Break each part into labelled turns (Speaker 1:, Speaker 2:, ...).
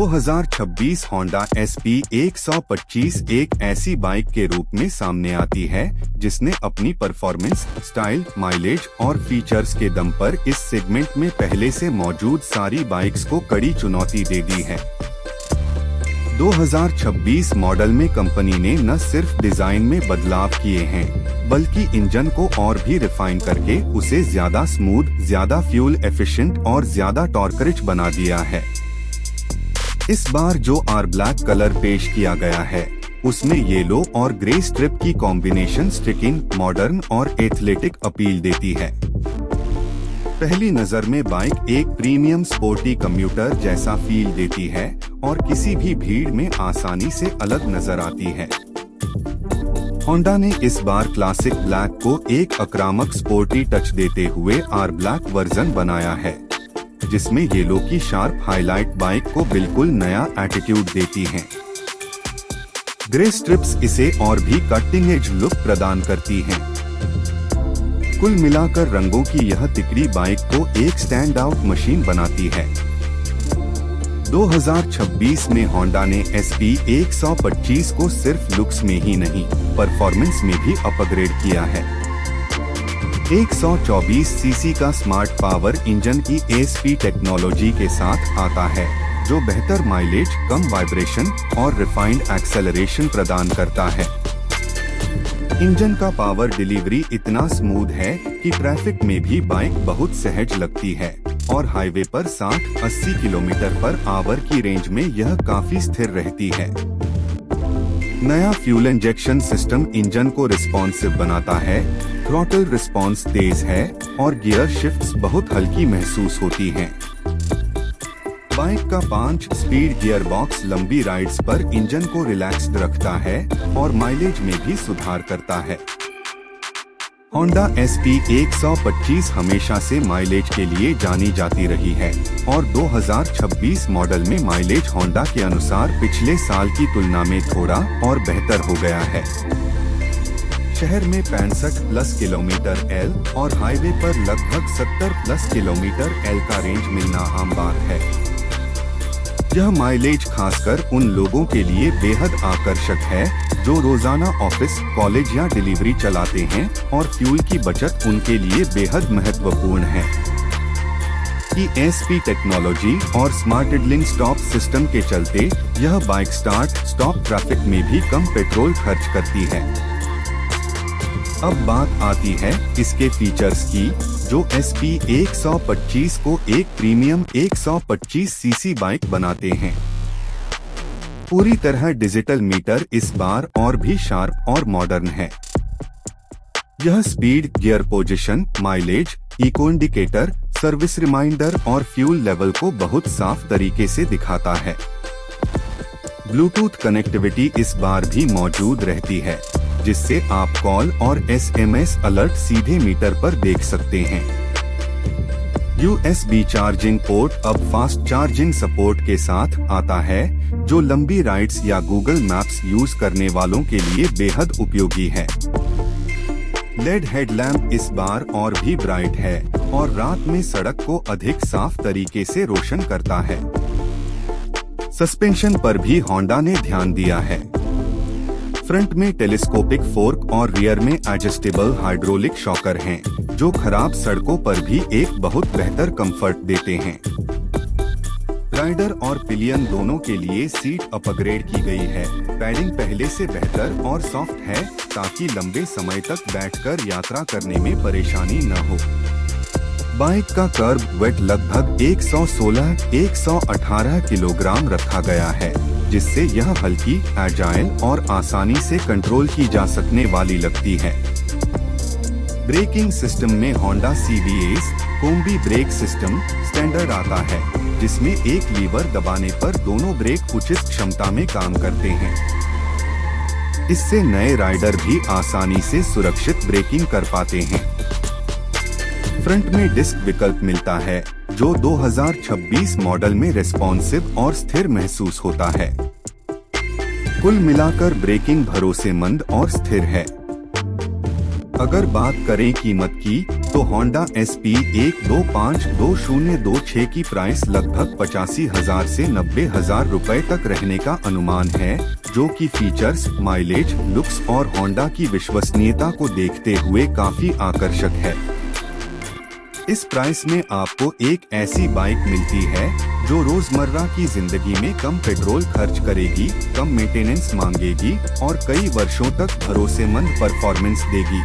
Speaker 1: 2026 Honda SP 125 एक ऐसी bike के रूप में सामने आती है जिसने अपनी परफॉर्मेंस, स्टाइल, माइलेज और फीचर्स के दम पर इस सेगमेंट में पहले से मौजूद सारी बाइक्स को कड़ी चुनौती दे दी है। 2026 मॉडल में कंपनी ने न सिर्फ डिजाइन में बदलाव किए हैं, बल्कि इंजन को और भी रिफाइन करके उसे ज्यादा स्मूथ, ज्यादा फ्यूल एफिशिएंट और ज्यादा टॉर्क रिच बना दिया है। इस बार जो आर ब्लैक कलर पेश किया गया है, उसमें येलो और ग्रे स्ट्रिप की कॉम्बिनेशन स्ट्रिकिंग, मॉडर्न और एथलेटिक अपील देती है। पहली नजर में बाइक एक प्रीमियम स्पोर्टी कम्यूटर जैसा फील देती है और किसी भी भीड़ में आसानी से अलग नजर आती है। होंडा ने इस बार क्लासिक ब्लैक को एक आक्रामक स्पोर्टी टच देते हुए आर ब्लैक वर्जन बनाया है, जिसमें येलो की शार्प हाईलाइट बाइक को बिल्कुल नया एटीट्यूड देती हैं। ग्रे स्ट्रिप्स इसे और भी कटिंग एज लुक प्रदान करती हैं। कुल मिलाकर रंगों की यह तिकड़ी बाइक को एक स्टैंड आउट मशीन बनाती है। 2026 में होंडा ने SP 125 को सिर्फ लुक्स में ही नहीं, परफॉर्मेंस में भी अपग्रेड किया है। 124 सीसी का स्मार्ट पावर इंजन की ESP टेक्नोलॉजी के साथ आता है, जो बेहतर माइलेज, कम वाइब्रेशन और रिफाइंड एक्सेलरेशन प्रदान करता है। इंजन का पावर डिलीवरी इतना स्मूथ है कि ट्रैफिक में भी बाइक बहुत सहज लगती है और हाईवे पर 60-80 किलोमीटर पर आवर की रेंज में यह काफी स्थिर रहती है। नया फ्यूल इंजेक्शन सिस्टम इंजन को रिस्पॉन्सिव बनाता है, थ्रॉटल रिस्पॉन्स तेज है और गियर शिफ्ट्स बहुत हल्की महसूस होती हैं। बाइक का 5 स्पीड गियर बॉक्स लंबी राइड्स पर इंजन को रिलैक्स्ड रखता है और माइलेज में भी सुधार करता है। होंडा SP 125 हमेशा से माइलेज के लिए जानी जाती रही है और 2026 मॉडल में माइलेज होंडा के अनुसार पिछले साल की तुलना में थोड़ा और बेहतर हो गया है। शहर में 65+ किलोमीटर L और हाईवे पर लगभग 70+ किलोमीटर L का रेंज मिलना आम बात है। यह माइलेज खासकर उन लोगों के लिए बेहद आकर्षक है जो रोजाना ऑफिस, कॉलेज या डिलीवरी चलाते हैं और फ्यूल की बचत उनके लिए बेहद महत्वपूर्ण है। ESP टेक्नोलॉजी और स्मार्ट इडलिंग स्टॉप सिस्टम के चलते यह बाइक स्टार्ट स्टॉप ट्रैफिक में भी कम पेट्रोल खर्च करती है। अब बात आती है इसके फीचर्स की, जो SP 125 को एक प्रीमियम 125 सीसी बाइक बनाते हैं। पूरी तरह डिजिटल मीटर इस बार और भी शार्प और मॉडर्न है। यह speed, gear position, mileage, eco indicator, service reminder और फ्यूल लेवल को बहुत साफ तरीके से दिखाता है। ब्लूटूथ कनेक्टिविटी इस बार भी मौजूद रहती है, जिससे आप कॉल और SMS अलर्ट सीधे मीटर पर देख सकते हैं। USB चार्जिंग पोर्ट अब फास्ट चार्जिंग सपोर्ट के साथ आता है, जो लंबी राइड्स या गूगल मैप्स यूज करने वालों के लिए बेहद उपयोगी है। LED हेडलैम्प इस बार और भी ब्राइट है और रात में सड़क को अधिक साफ तरीके से रोशन करता है। सस्पेंशन पर भी होंडा ने ध्यान दिया है। फ्रंट में टेलीस्कोपिक फोर्क और रियर में एडजस्टेबल हाइड्रोलिक शॉकर हैं, जो खराब सड़कों पर भी एक बहुत बेहतर कंफर्ट देते हैं। राइडर और पिलियन दोनों के लिए सीट अपग्रेड की गई है। पैडिंग पहले से बेहतर और सॉफ्ट है, ताकि लंबे समय तक बैठकर यात्रा करने में परेशानी न हो। बाइक का कर्ब वेट लगभग 116-118 किलोग्राम रखा गया है, जिससे यह हल्की, एजाइल और आसानी से कंट्रोल की जा सकने वाली लगती है। ब्रेकिंग सिस्टम में Honda CBS combi brake system standard आता है, जिसमें एक लीवर दबाने पर दोनों ब्रेक उचित क्षमता में काम करते हैं। इससे नए राइडर भी आसानी से सुरक्षित ब्रेकिंग कर पाते हैं। फ्रंट में डिस्क विकल्प मिलता है, जो 2026 मॉडल में रेस्पॉन्सिव और स्थिर महसूस होता है। कुल मिलाकर ब्रेकिंग भरोसेमंद और स्थिर है। अगर बात करें कीमत की, तो होंडा SP 12522026 की प्राइस लगभग 85,000 से 90,000 रुपए तक रहने का अनुमान है, जो कि फीचर्स, माइलेज, लुक्स और होंडा की विश्वसनीयता को देखते हुए काफी आकर्षक है। इस प्राइस में आपको एक ऐसी बाइक मिलती है जो रोजमर्रा की जिंदगी में कम पेट्रोल खर्च करेगी, कम मेंटेनेंस मांगेगी और कई वर्षों तक भरोसेमंद परफॉर्मेंस देगी।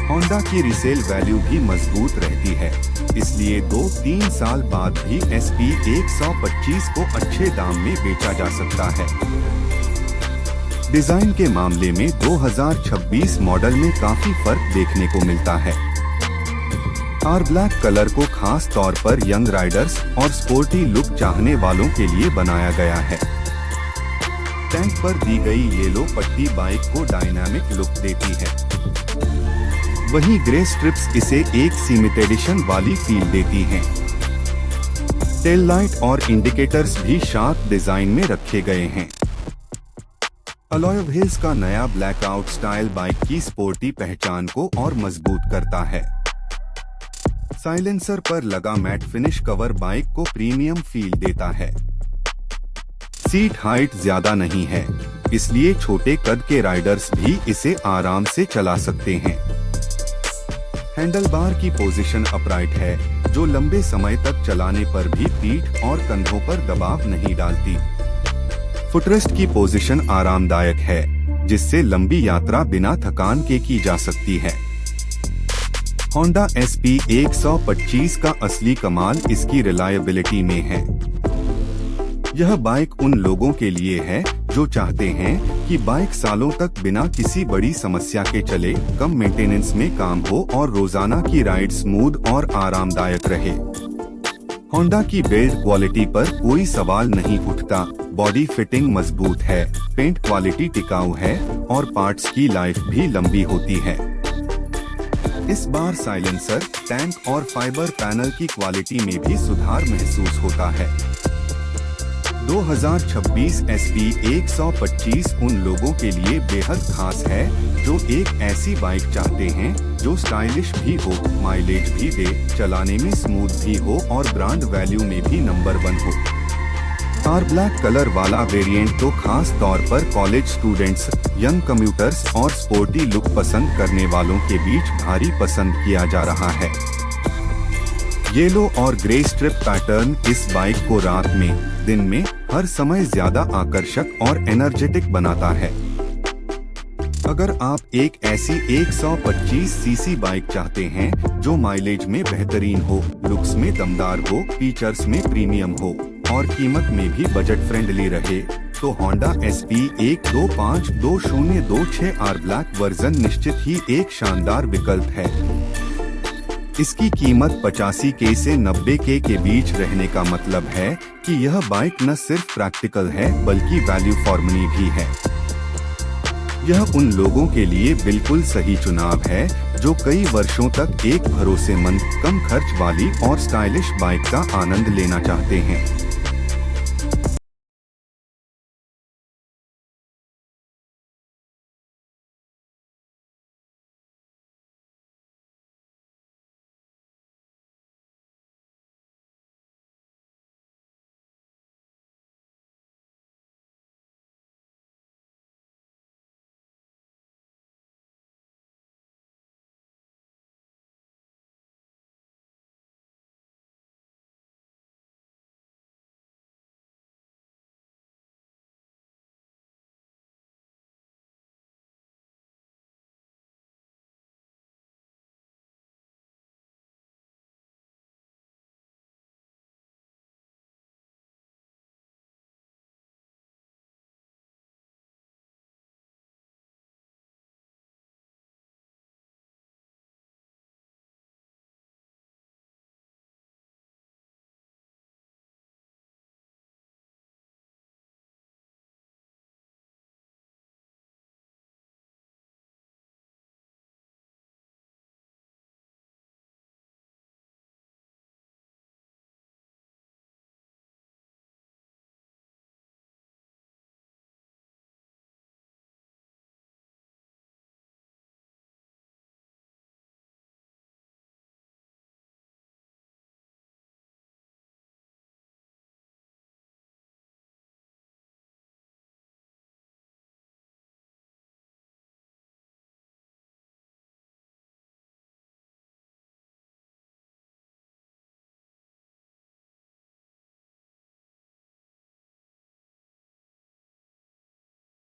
Speaker 1: होंडा की रिसेल वैल्यू भी मजबूत रहती है, इसलिए 2-3 साल बाद भी SP 125 को अच्छे दाम में बेचा जा सकता है। डिजाइन के मामले में 2026 मॉडल में काफी फर्क देखने को मिलता है। आर ब्लैक कलर को खास तौर पर यंग राइडर्स और स्पोर्टी लुक चाहने वालों के लिए बनाया गया है। टैंक पर दी गई येलो पट्टी बाइक को डायनामिक लुक देती है, वहीं ग्रे स्ट्रिप्स इसे एक सीमित एडिशन वाली फील देती हैं। टेल लाइट और इंडिकेटर्स भी शार्प डिजाइन में रखे गए हैं। अलॉय व्हील्स का नया ब्लैकआउट स्टाइल बाइक की स्पोर्टी पहचान को और मजबूत करता है। साइलेंसर पर लगा मैट फिनिश कवर बाइक को प्रीमियम फील देता है। सीट हाइट ज्यादा नहीं है, इसलिए छोटे कद के राइडर्स भी इसे आराम से चला सकते हैं। हैंडल बार की पोजीशन अपराइट है, जो लंबे समय तक चलाने पर भी पीठ और कंधों पर दबाव नहीं डालती। फुटरेस्ट की पोजीशन आरामदायक है, जिससे लंबी यात्रा बिना थकान के की जा सकती है। होंडा SP 125 का असली कमाल इसकी रिलायबिलिटी में है। यह बाइक उन लोगों के लिए है जो चाहते हैं कि बाइक सालों तक बिना किसी बड़ी समस्या के चले, कम मेंटेनेंस में काम हो और रोजाना की राइड स्मूथ और आरामदायक रहे। होंडा की बिल्ड क्वालिटी पर कोई सवाल नहीं उठता। बॉडी फिटिंग मजबूत है, पेंट क्वालिटी टिकाऊ है और पार्ट्स की लाइफ भी लंबी होती है। इस बार साइलेंसर, टैंक और फाइबर पैनल की क्वालिटी में भी सुधार महसूस होता है। 2026 SP 125 उन लोगों के लिए बेहद खास है जो एक ऐसी बाइक चाहते हैं जो स्टाइलिश भी हो, माइलेज भी दे, चलाने में स्मूथ भी हो और ब्रांड वैल्यू में भी नंबर 1 हो। आर ब्लैक कलर वाला वेरिएंट तो खास तौर पर कॉलेज स्टूडेंट्स, यंग कम्यूटर्स और स्पोर्टी लुक पसंद करने वालों के बीच भारी पसंद किया जा रहा है। येलो और ग्रे स्ट्रिप पैटर्न इस बाइक को रात में, दिन में, हर समय ज्यादा आकर्षक और एनर्जेटिक बनाता है। अगर आप एक ऐसी 125 सीसी बाइक चाहते हैं जो माइलेज में बेहतरीन हो, लुक्स में दमदार हो, फीचर्स में प्रीमियम हो और कीमत में भी बजट फ्रेंडली रहे, तो Honda SP 12522026 R black version निश्चित ही एक शानदार विकल्प है। इसकी कीमत 85K से 90K के बीच रहने का मतलब है कि यह बाइक न सिर्फ प्रैक्टिकल है बल्कि वैल्यू फॉर मनी भी है। यह उन लोगों के लिए बिल्कुल सही चुनाव है जो कई वर्षों तक एक भरोसेमंद, कम खर्च वाली और स्टाइलिश बाइक का आनंद लेना चाहते हैं।